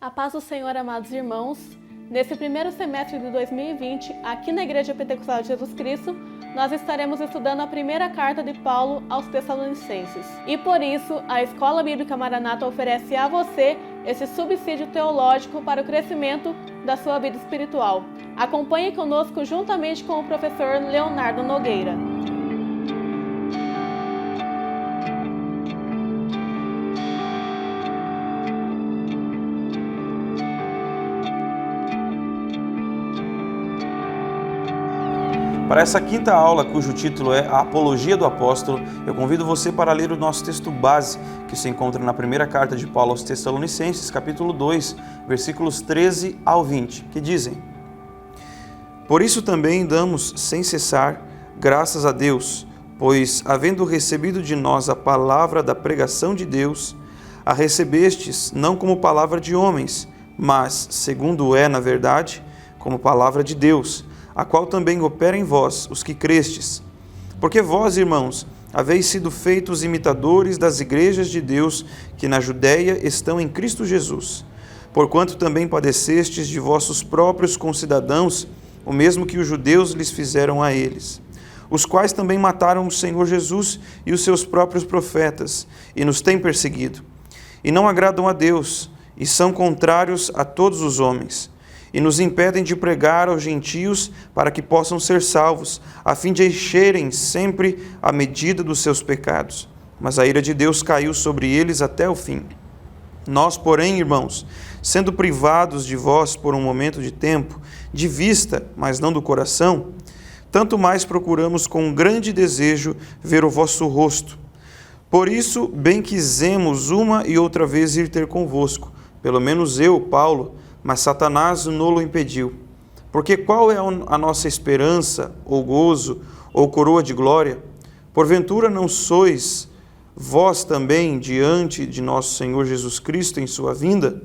A paz do Senhor, amados irmãos. Nesse primeiro semestre de 2020, aqui na Igreja Pentecostal de Jesus Cristo, nós estaremos estudando a primeira carta de Paulo aos Tessalonicenses. E por isso, a Escola Bíblica Maranata oferece a você esse subsídio teológico para o crescimento da sua vida espiritual. Acompanhe conosco juntamente com o professor Leonardo Nogueira. Para essa quinta aula, cujo título é A Apologia do Apóstolo, eu convido você para ler o nosso texto base, que se encontra na primeira carta de Paulo aos Tessalonicenses, capítulo 2, versículos 13 ao 20, que dizem: Por isso também damos, sem cessar, graças a Deus, pois, havendo recebido de nós a palavra da pregação de Deus, a recebestes não como palavra de homens, mas, segundo é na verdade, como palavra de Deus, a qual também opera em vós, os que crestes. Porque vós, irmãos, haveis sido feitos imitadores das igrejas de Deus que na Judéia estão em Cristo Jesus. Porquanto também padecestes de vossos próprios concidadãos, o mesmo que os judeus lhes fizeram a eles, os quais também mataram o Senhor Jesus e os seus próprios profetas, e nos têm perseguido. E não agradam a Deus, e são contrários a todos os homens, e nos impedem de pregar aos gentios para que possam ser salvos, a fim de encherem sempre a medida dos seus pecados. Mas a ira de Deus caiu sobre eles até o fim. Nós, porém, irmãos, sendo privados de vós por um momento de tempo, de vista, mas não do coração, tanto mais procuramos com grande desejo ver o vosso rosto. Por isso, bem quisemos uma e outra vez ir ter convosco, pelo menos eu, Paulo, mas Satanás não-lo impediu. Porque qual é a nossa esperança, ou gozo, ou coroa de glória? Porventura não sois vós também diante de nosso Senhor Jesus Cristo em sua vinda?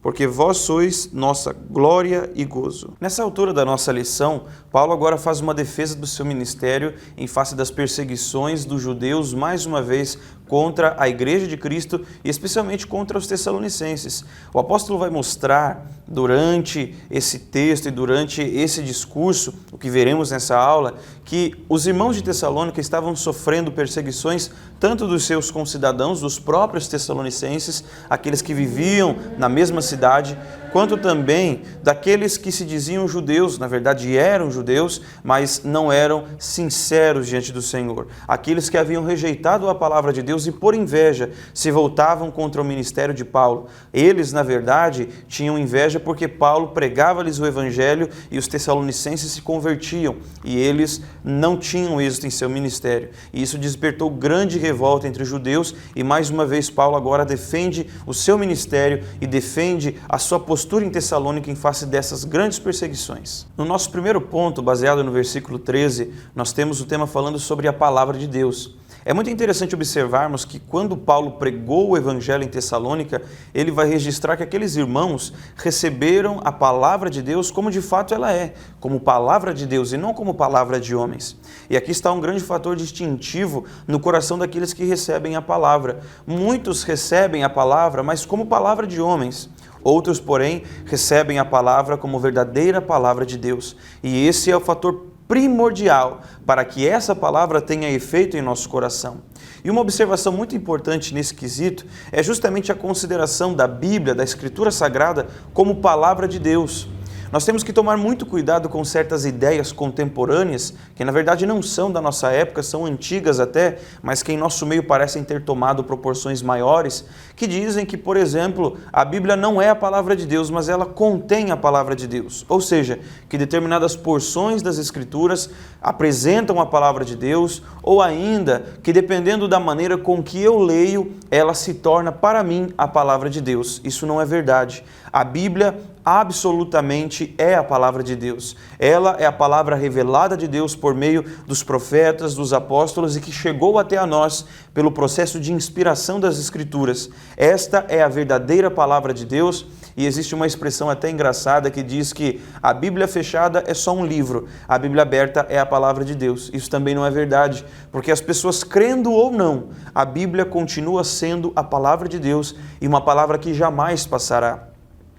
Porque vós sois nossa glória e gozo. Nessa altura da nossa lição, Paulo agora faz uma defesa do seu ministério em face das perseguições dos judeus, mais uma vez, contra a Igreja de Cristo e especialmente contra os Tessalonicenses. O apóstolo vai mostrar durante esse texto e durante esse discurso, o que veremos nessa aula, que os irmãos de Tessalônica estavam sofrendo perseguições tanto dos seus concidadãos, dos próprios tessalonicenses, aqueles que viviam na mesma cidade, quanto também daqueles que se diziam judeus, na verdade eram judeus, mas não eram sinceros diante do Senhor. Aqueles que haviam rejeitado a palavra de Deus e por inveja se voltavam contra o ministério de Paulo. Eles, na verdade, tinham inveja porque Paulo pregava-lhes o evangelho e os tessalonicenses se convertiam e eles não tinham êxito em seu ministério. E isso despertou grande revolta entre os judeus e mais uma vez Paulo agora defende o seu ministério e defende a sua postura em Tessalônica em face dessas grandes perseguições. No nosso primeiro ponto, baseado no versículo 13, nós temos o tema falando sobre a palavra de Deus. É muito interessante observarmos que quando Paulo pregou o evangelho em Tessalônica, ele vai registrar que aqueles irmãos receberam a palavra de Deus como de fato ela é, como palavra de Deus e não como palavra de homens. E aqui está um grande fator distintivo no coração daqueles que recebem a palavra. Muitos recebem a palavra, mas como palavra de homens. Outros, porém, recebem a palavra como verdadeira palavra de Deus. E esse é o fator primordial para que essa palavra tenha efeito em nosso coração. E uma observação muito importante nesse quesito é justamente a consideração da Bíblia, da Escritura Sagrada, como palavra de Deus. Nós temos que tomar muito cuidado com certas ideias contemporâneas, que na verdade não são da nossa época, são antigas até, mas que em nosso meio parecem ter tomado proporções maiores, que dizem que, por exemplo, a Bíblia não é a palavra de Deus, mas ela contém a palavra de Deus. Ou seja, que determinadas porções das Escrituras apresentam a palavra de Deus, ou ainda que dependendo da maneira com que eu leio, ela se torna para mim a palavra de Deus. Isso não é verdade. A Bíblia absolutamente é a palavra de Deus. Ela é a palavra revelada de Deus por meio dos profetas, dos apóstolos e que chegou até a nós pelo processo de inspiração das Escrituras. Esta é a verdadeira palavra de Deus e existe uma expressão até engraçada que diz que a Bíblia fechada é só um livro, a Bíblia aberta é a palavra de Deus. Isso também não é verdade, porque as pessoas crendo ou não, a Bíblia continua sendo a palavra de Deus e uma palavra que jamais passará.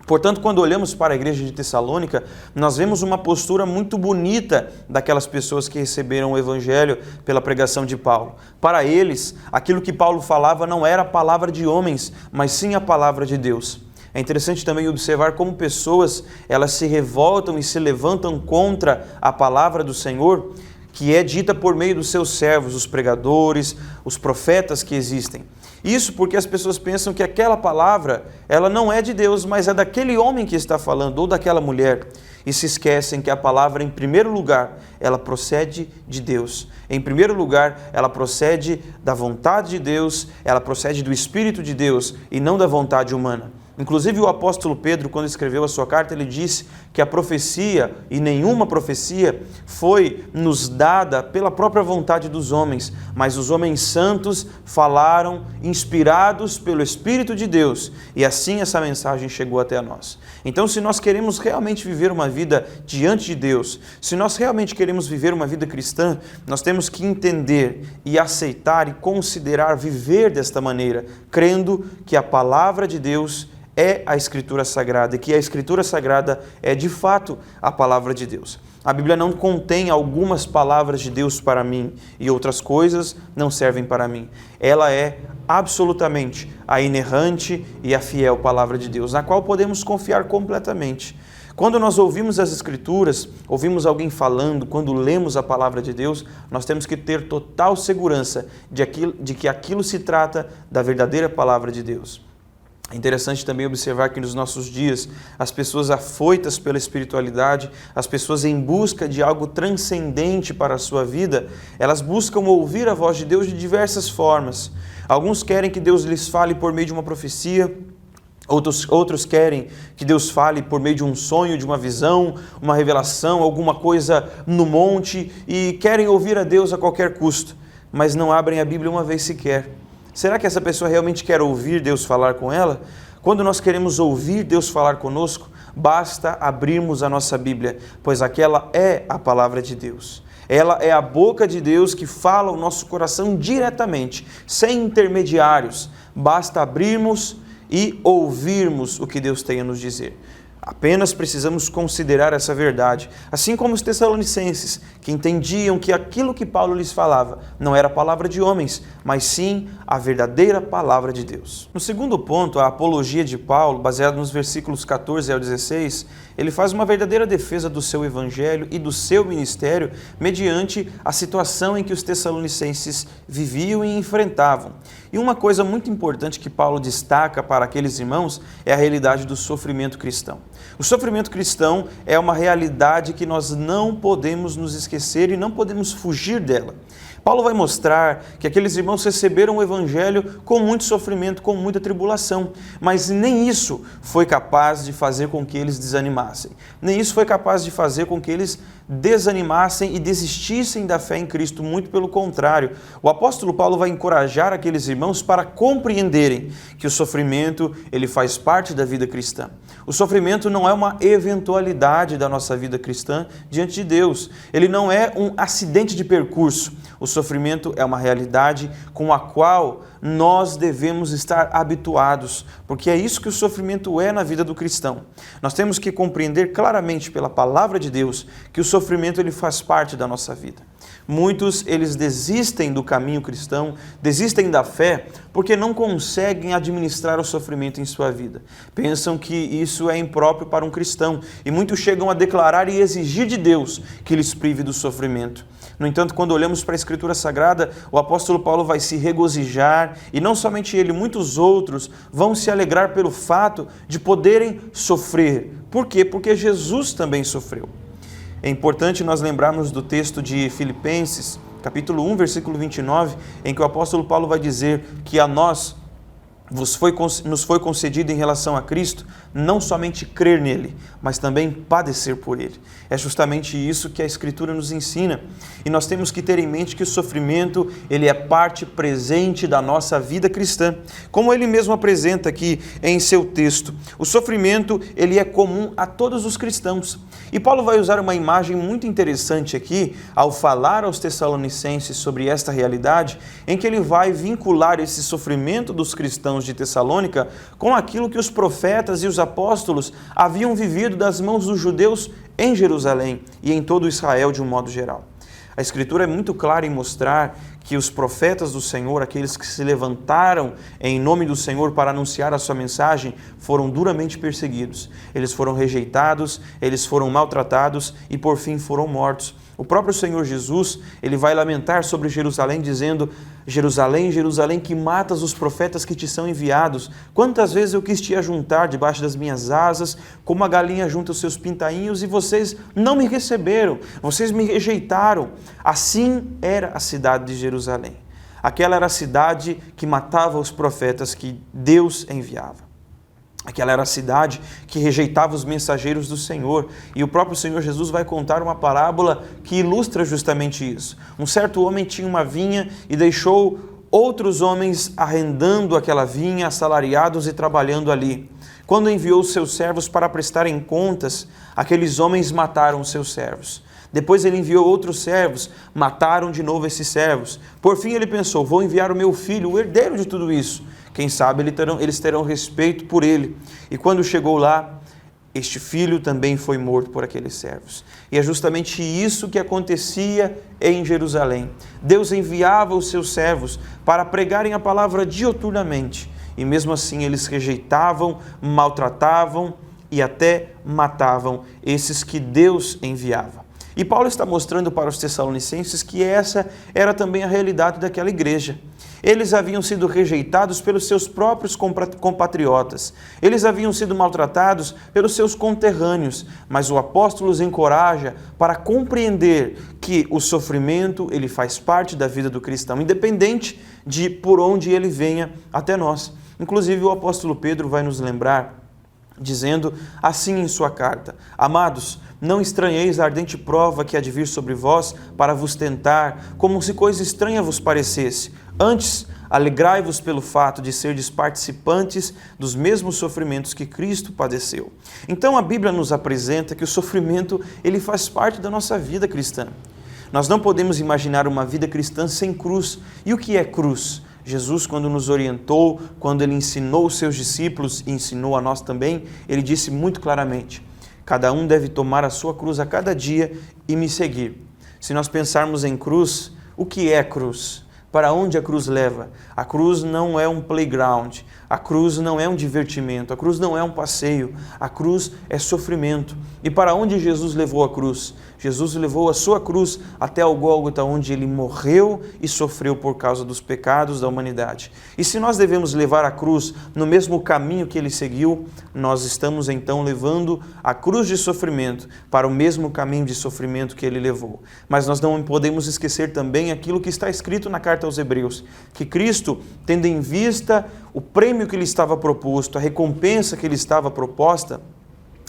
Portanto, quando olhamos para a igreja de Tessalônica, nós vemos uma postura muito bonita daquelas pessoas que receberam o evangelho pela pregação de Paulo. Para eles, aquilo que Paulo falava não era a palavra de homens, mas sim a palavra de Deus. É interessante também observar como pessoas, elas se revoltam e se levantam contra a palavra do Senhor, que é dita por meio dos seus servos, os pregadores, os profetas que existem. Isso porque as pessoas pensam que aquela palavra, ela não é de Deus, mas é daquele homem que está falando, ou daquela mulher. E se esquecem que a palavra, em primeiro lugar, ela procede de Deus. Em primeiro lugar, ela procede da vontade de Deus, ela procede do Espírito de Deus e não da vontade humana. Inclusive o apóstolo Pedro, quando escreveu a sua carta, ele disse que a profecia, e nenhuma profecia, foi nos dada pela própria vontade dos homens, mas os homens santos falaram inspirados pelo Espírito de Deus, e assim essa mensagem chegou até nós. Então, se nós queremos realmente viver uma vida diante de Deus, se nós realmente queremos viver uma vida cristã, nós temos que entender e aceitar e considerar viver desta maneira, crendo que a palavra de Deus é a Escritura Sagrada e que a Escritura Sagrada é de fato a palavra de Deus. A Bíblia não contém algumas palavras de Deus para mim e outras coisas não servem para mim. Ela é absolutamente a inerrante e a fiel palavra de Deus, na qual podemos confiar completamente. Quando nós ouvimos as Escrituras, ouvimos alguém falando, quando lemos a palavra de Deus, nós temos que ter total segurança de que aquilo se trata da verdadeira palavra de Deus. É interessante também observar que nos nossos dias, as pessoas afoitas pela espiritualidade, as pessoas em busca de algo transcendente para a sua vida, elas buscam ouvir a voz de Deus de diversas formas. Alguns querem que Deus lhes fale por meio de uma profecia, outros querem que Deus fale por meio de um sonho, de uma visão, uma revelação, alguma coisa no monte, e querem ouvir a Deus a qualquer custo, mas não abrem a Bíblia uma vez sequer. Será que essa pessoa realmente quer ouvir Deus falar com ela? Quando nós queremos ouvir Deus falar conosco, basta abrirmos a nossa Bíblia, pois aquela é a palavra de Deus. Ela é a boca de Deus que fala ao nosso coração diretamente, sem intermediários. Basta abrirmos e ouvirmos o que Deus tem a nos dizer. Apenas precisamos considerar essa verdade, assim como os tessalonicenses, que entendiam que aquilo que Paulo lhes falava não era a palavra de homens, mas sim a verdadeira palavra de Deus. No segundo ponto, a apologia de Paulo, baseada nos versículos 14 ao 16, ele faz uma verdadeira defesa do seu evangelho e do seu ministério mediante a situação em que os tessalonicenses viviam e enfrentavam. E uma coisa muito importante que Paulo destaca para aqueles irmãos é a realidade do sofrimento cristão. O sofrimento cristão é uma realidade que nós não podemos nos esquecer e não podemos fugir dela. Paulo vai mostrar que aqueles irmãos receberam o evangelho com muito sofrimento, com muita tribulação, mas nem isso foi capaz de fazer com que eles desanimassem. Nem isso foi capaz de fazer com que eles desanimassem e desistissem da fé em Cristo, muito pelo contrário. O apóstolo Paulo vai encorajar aqueles irmãos para compreenderem que o sofrimento, ele faz parte da vida cristã. O sofrimento não é uma eventualidade da nossa vida cristã diante de Deus. Ele não é um acidente de percurso. O sofrimento é uma realidade com a qual nós devemos estar habituados, porque é isso que o sofrimento é na vida do cristão. Nós temos que compreender claramente pela palavra de Deus que o sofrimento ele faz parte da nossa vida. Muitos, eles desistem do caminho cristão, desistem da fé, porque não conseguem administrar o sofrimento em sua vida. Pensam que isso é impróprio para um cristão, e muitos chegam a declarar e exigir de Deus que lhes prive do sofrimento. No entanto, quando olhamos para a Escritura Sagrada, o apóstolo Paulo vai se regozijar, e não somente ele, muitos outros vão se alegrar pelo fato de poderem sofrer. Por quê? Porque Jesus também sofreu. É importante nós lembrarmos do texto de Filipenses, capítulo 1, versículo 29, em que o apóstolo Paulo vai dizer que a nós nos foi concedido em relação a Cristo não somente crer nele, mas também padecer por ele. É justamente isso que a Escritura nos ensina. E nós temos que ter em mente que o sofrimento, ele é parte presente da nossa vida cristã. Como ele mesmo apresenta aqui em seu texto, o sofrimento, ele é comum a todos os cristãos. E Paulo vai usar uma imagem muito interessante aqui, ao falar aos tessalonicenses sobre esta realidade, em que ele vai vincular esse sofrimento dos cristãos de Tessalônica com aquilo que os profetas e os apóstolos haviam vivido das mãos dos judeus em Jerusalém e em todo Israel de um modo geral. A Escritura é muito clara em mostrar que os profetas do Senhor, aqueles que se levantaram em nome do Senhor para anunciar a sua mensagem, foram duramente perseguidos. Eles foram rejeitados, eles foram maltratados e por fim foram mortos. O próprio Senhor Jesus, ele vai lamentar sobre Jerusalém dizendo: Jerusalém, Jerusalém, que matas os profetas que te são enviados. Quantas vezes eu quis te ajuntar debaixo das minhas asas, como a galinha junta os seus pintainhos, e vocês não me receberam, vocês me rejeitaram. Assim era a cidade de Jerusalém. Aquela era a cidade que matava os profetas que Deus enviava. Aquela era a cidade que rejeitava os mensageiros do Senhor. E o próprio Senhor Jesus vai contar uma parábola que ilustra justamente isso. Um certo homem tinha uma vinha e deixou outros homens arrendando aquela vinha, assalariados e trabalhando ali. Quando enviou seus servos para prestarem contas, aqueles homens mataram os seus servos. Depois ele enviou outros servos, mataram de novo esses servos. Por fim ele pensou: vou enviar o meu filho, o herdeiro de tudo isso. Quem sabe eles terão respeito por ele. E quando chegou lá, este filho também foi morto por aqueles servos. E é justamente isso que acontecia em Jerusalém. Deus enviava os seus servos para pregarem a palavra diuturnamente. E mesmo assim eles rejeitavam, maltratavam e até matavam esses que Deus enviava. E Paulo está mostrando para os Tessalonicenses que essa era também a realidade daquela igreja. Eles haviam sido rejeitados pelos seus próprios compatriotas. Eles haviam sido maltratados pelos seus conterrâneos. Mas o apóstolo os encoraja para compreender que o sofrimento ele faz parte da vida do cristão, independente de por onde ele venha até nós. Inclusive o apóstolo Pedro vai nos lembrar, dizendo assim em sua carta: Amados, não estranheis a ardente prova que há de vir sobre vós para vos tentar, como se coisa estranha vos parecesse. Antes, alegrai-vos pelo fato de serdes participantes dos mesmos sofrimentos que Cristo padeceu. Então a Bíblia nos apresenta que o sofrimento ele faz parte da nossa vida cristã. Nós não podemos imaginar uma vida cristã sem cruz. E o que é cruz? Jesus, quando nos orientou, quando ele ensinou os seus discípulos e ensinou a nós também, ele disse muito claramente: cada um deve tomar a sua cruz a cada dia e me seguir. Se nós pensarmos em cruz, o que é cruz? Para onde a cruz leva? A cruz não é um playground, a cruz não é um divertimento, a cruz não é um passeio, a cruz é sofrimento. E para onde Jesus levou a cruz? Jesus levou a sua cruz até o Gólgota, onde ele morreu e sofreu por causa dos pecados da humanidade. E se nós devemos levar a cruz no mesmo caminho que ele seguiu, nós estamos então levando a cruz de sofrimento para o mesmo caminho de sofrimento que ele levou. Mas nós não podemos esquecer também aquilo que está escrito na carta aos Hebreus, que Cristo, tendo em vista o prêmio que lhe estava proposto, a recompensa que lhe estava proposta,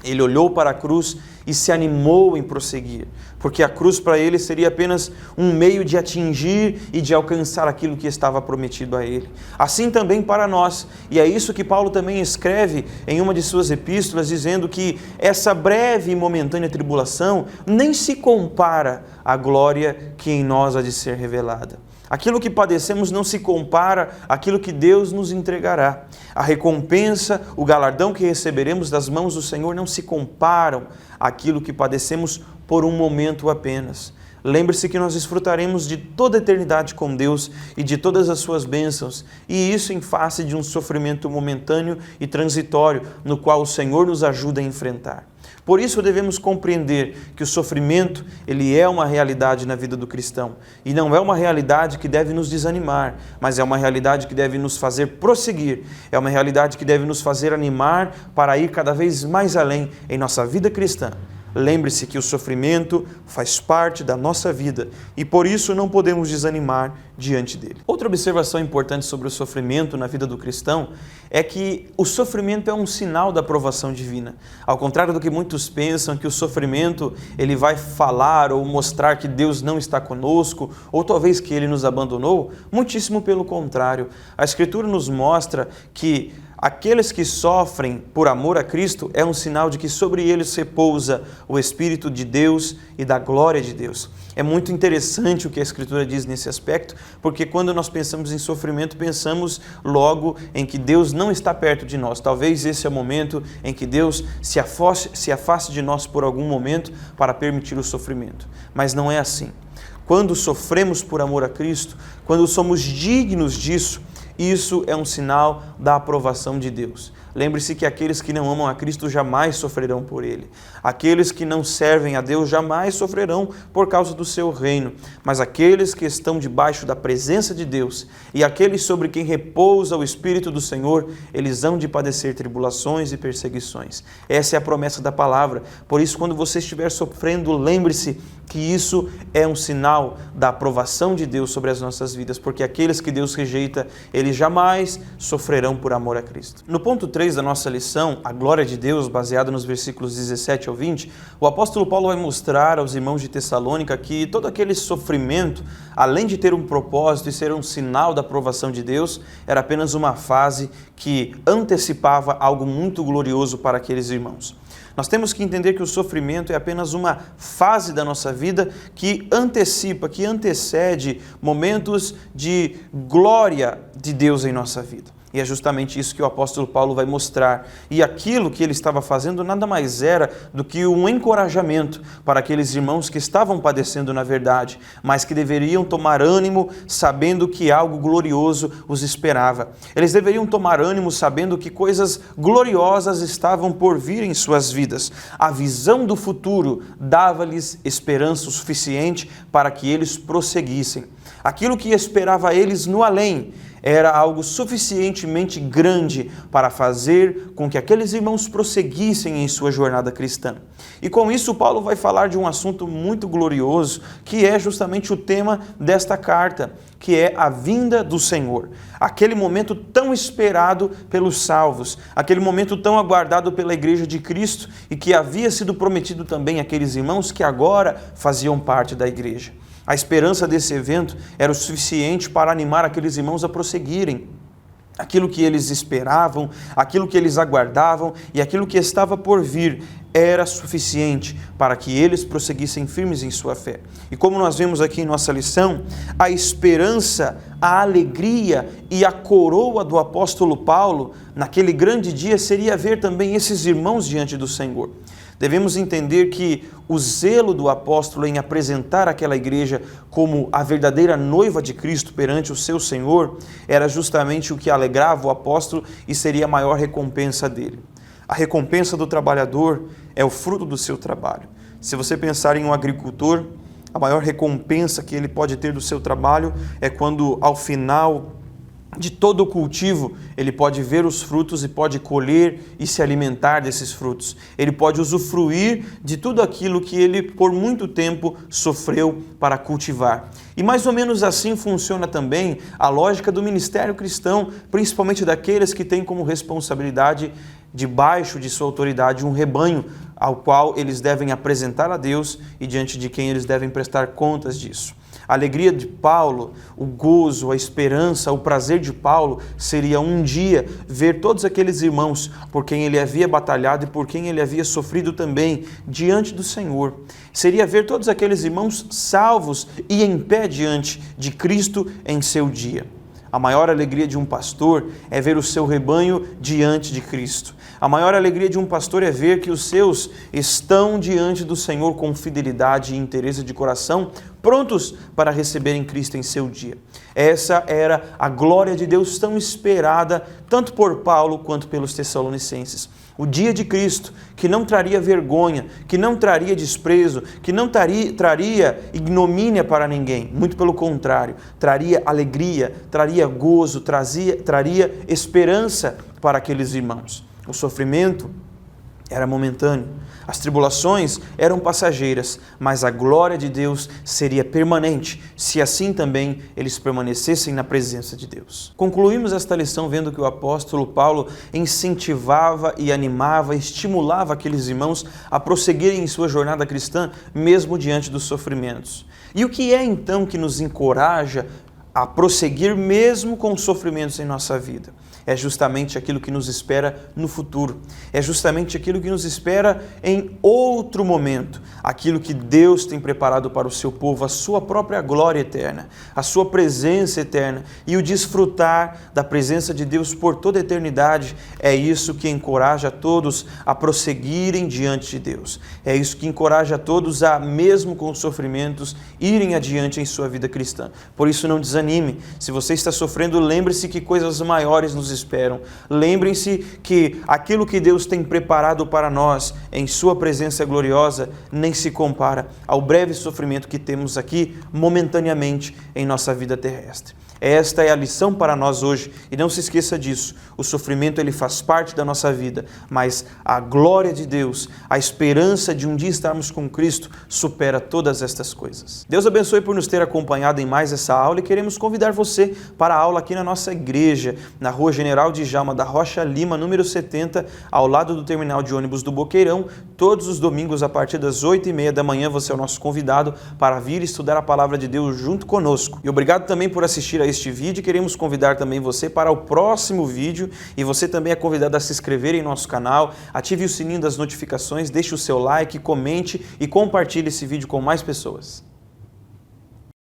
ele olhou para a cruz e se animou em prosseguir, porque a cruz para ele seria apenas um meio de atingir e de alcançar aquilo que estava prometido a ele. Assim também para nós, e é isso que Paulo também escreve em uma de suas epístolas, dizendo que essa breve e momentânea tribulação nem se compara à glória que em nós há de ser revelada. Aquilo que padecemos não se compara àquilo que Deus nos entregará. A recompensa, o galardão que receberemos das mãos do Senhor não se comparam àquilo que padecemos por um momento apenas. Lembre-se que nós desfrutaremos de toda a eternidade com Deus e de todas as suas bênçãos, e isso em face de um sofrimento momentâneo e transitório, no qual o Senhor nos ajuda a enfrentar. Por isso devemos compreender que o sofrimento, ele é uma realidade na vida do cristão. E não é uma realidade que deve nos desanimar, mas é uma realidade que deve nos fazer prosseguir. É uma realidade que deve nos fazer animar para ir cada vez mais além em nossa vida cristã. Lembre-se que o sofrimento faz parte da nossa vida e por isso não podemos desanimar diante dele. Outra observação importante sobre o sofrimento na vida do cristão é que o sofrimento é um sinal da aprovação divina. Ao contrário do que muitos pensam, que o sofrimento ele vai falar ou mostrar que Deus não está conosco ou talvez que ele nos abandonou, muitíssimo pelo contrário. A Escritura nos mostra que aqueles que sofrem por amor a Cristo é um sinal de que sobre eles repousa o Espírito de Deus e da glória de Deus. É muito interessante o que a Escritura diz nesse aspecto, porque quando nós pensamos em sofrimento, pensamos logo em que Deus não está perto de nós. Talvez esse é o momento em que Deus se afaste de nós por algum momento para permitir o sofrimento. Mas não é assim. Quando sofremos por amor a Cristo, quando somos dignos disso, isso é um sinal da aprovação de Deus. Lembre-se que aqueles que não amam a Cristo jamais sofrerão por Ele. Aqueles que não servem a Deus jamais sofrerão por causa do seu reino. Mas aqueles que estão debaixo da presença de Deus e aqueles sobre quem repousa o Espírito do Senhor, eles hão de padecer tribulações e perseguições. Essa é a promessa da palavra. Por isso, quando você estiver sofrendo, lembre-se que isso é um sinal da aprovação de Deus sobre as nossas vidas, porque aqueles que Deus rejeita, eles jamais sofrerão por amor a Cristo. No ponto 3 da nossa lição, a glória de Deus, baseada nos versículos 17 ao 20, o apóstolo Paulo vai mostrar aos irmãos de Tessalônica que todo aquele sofrimento, além de ter um propósito e ser um sinal da aprovação de Deus, era apenas uma fase que antecipava algo muito glorioso para aqueles irmãos. Nós temos que entender que o sofrimento é apenas uma fase da nossa vida que antecipa, que antecede momentos de glória de Deus em nossa vida. E é justamente isso que o apóstolo Paulo vai mostrar. E aquilo que ele estava fazendo nada mais era do que um encorajamento para aqueles irmãos que estavam padecendo na verdade, mas que deveriam tomar ânimo sabendo que algo glorioso os esperava. Eles deveriam tomar ânimo sabendo que coisas gloriosas estavam por vir em suas vidas. A visão do futuro dava-lhes esperança o suficiente para que eles prosseguissem. Aquilo que esperava eles no além era algo suficientemente grande para fazer com que aqueles irmãos prosseguissem em sua jornada cristã. E com isso, Paulo vai falar de um assunto muito glorioso, que é justamente o tema desta carta, que é a vinda do Senhor. Aquele momento tão esperado pelos salvos, aquele momento tão aguardado pela Igreja de Cristo e que havia sido prometido também àqueles irmãos que agora faziam parte da Igreja. A esperança desse evento era o suficiente para animar aqueles irmãos a prosseguirem. Aquilo que eles esperavam, aquilo que eles aguardavam e aquilo que estava por vir era suficiente para que eles prosseguissem firmes em sua fé. E como nós vemos aqui em nossa lição, a esperança, a alegria e a coroa do apóstolo Paulo naquele grande dia seria ver também esses irmãos diante do Senhor. Devemos entender que o zelo do apóstolo em apresentar aquela igreja como a verdadeira noiva de Cristo perante o seu Senhor era justamente o que alegrava o apóstolo e seria a maior recompensa dele. A recompensa do trabalhador é o fruto do seu trabalho. Se você pensar em um agricultor, a maior recompensa que ele pode ter do seu trabalho é quando, ao final de todo o cultivo, ele pode ver os frutos e pode colher e se alimentar desses frutos. Ele pode usufruir de tudo aquilo que ele por muito tempo sofreu para cultivar. E mais ou menos assim funciona também a lógica do ministério cristão, principalmente daqueles que têm como responsabilidade, debaixo de sua autoridade, um rebanho ao qual eles devem apresentar a Deus e diante de quem eles devem prestar contas disso. A alegria de Paulo, o gozo, a esperança, o prazer de Paulo seria um dia ver todos aqueles irmãos por quem ele havia batalhado e por quem ele havia sofrido também diante do Senhor. Seria ver todos aqueles irmãos salvos e em pé diante de Cristo em seu dia. A maior alegria de um pastor é ver o seu rebanho diante de Cristo. A maior alegria de um pastor é ver que os seus estão diante do Senhor com fidelidade e interesse de coração, prontos para receberem Cristo em seu dia. Essa era a glória de Deus tão esperada, tanto por Paulo quanto pelos Tessalonicenses. O dia de Cristo, que não traria vergonha, que não traria desprezo, que não traria ignomínia para ninguém. Muito pelo contrário, traria alegria, traria gozo, traria esperança para aqueles irmãos. O sofrimento era momentâneo, as tribulações eram passageiras, mas a glória de Deus seria permanente, se assim também eles permanecessem na presença de Deus. Concluímos esta lição vendo que o apóstolo Paulo incentivava e animava, estimulava aqueles irmãos a prosseguirem em sua jornada cristã, mesmo diante dos sofrimentos. E o que é então que nos encoraja a prosseguir mesmo com sofrimentos em nossa vida. É justamente aquilo que nos espera no futuro. É justamente aquilo que nos espera em outro momento. Aquilo que Deus tem preparado para o seu povo, a sua própria glória eterna, a sua presença eterna e o desfrutar da presença de Deus por toda a eternidade. É isso que encoraja a todos a prosseguirem diante de Deus. É isso que encoraja a todos a, mesmo com os sofrimentos, irem adiante em sua vida cristã. Por isso não desanime. Se você está sofrendo, lembre-se que coisas maiores nos esperam. Lembrem-se que aquilo que Deus tem preparado para nós em sua presença gloriosa nem se compara ao breve sofrimento que temos aqui momentaneamente em nossa vida terrestre. Esta é a lição para nós hoje e não se esqueça disso. O sofrimento ele faz parte da nossa vida, mas a glória de Deus, a esperança de um dia estarmos com Cristo supera todas estas coisas. Deus abençoe por nos ter acompanhado em mais essa aula e queremos convidar você para a aula aqui na nossa igreja, na Rua General Djalma da Rocha Lima, número 70, ao lado do terminal de ônibus do Boqueirão. Todos os domingos a partir das 8h30 da manhã você é o nosso convidado para vir estudar a palavra de Deus junto conosco. E obrigado também por assistir a este vídeo. Queremos convidar também você para o próximo vídeo e você também é convidado a se inscrever em nosso canal, ative o sininho das notificações, deixe o seu like, comente e compartilhe esse vídeo com mais pessoas.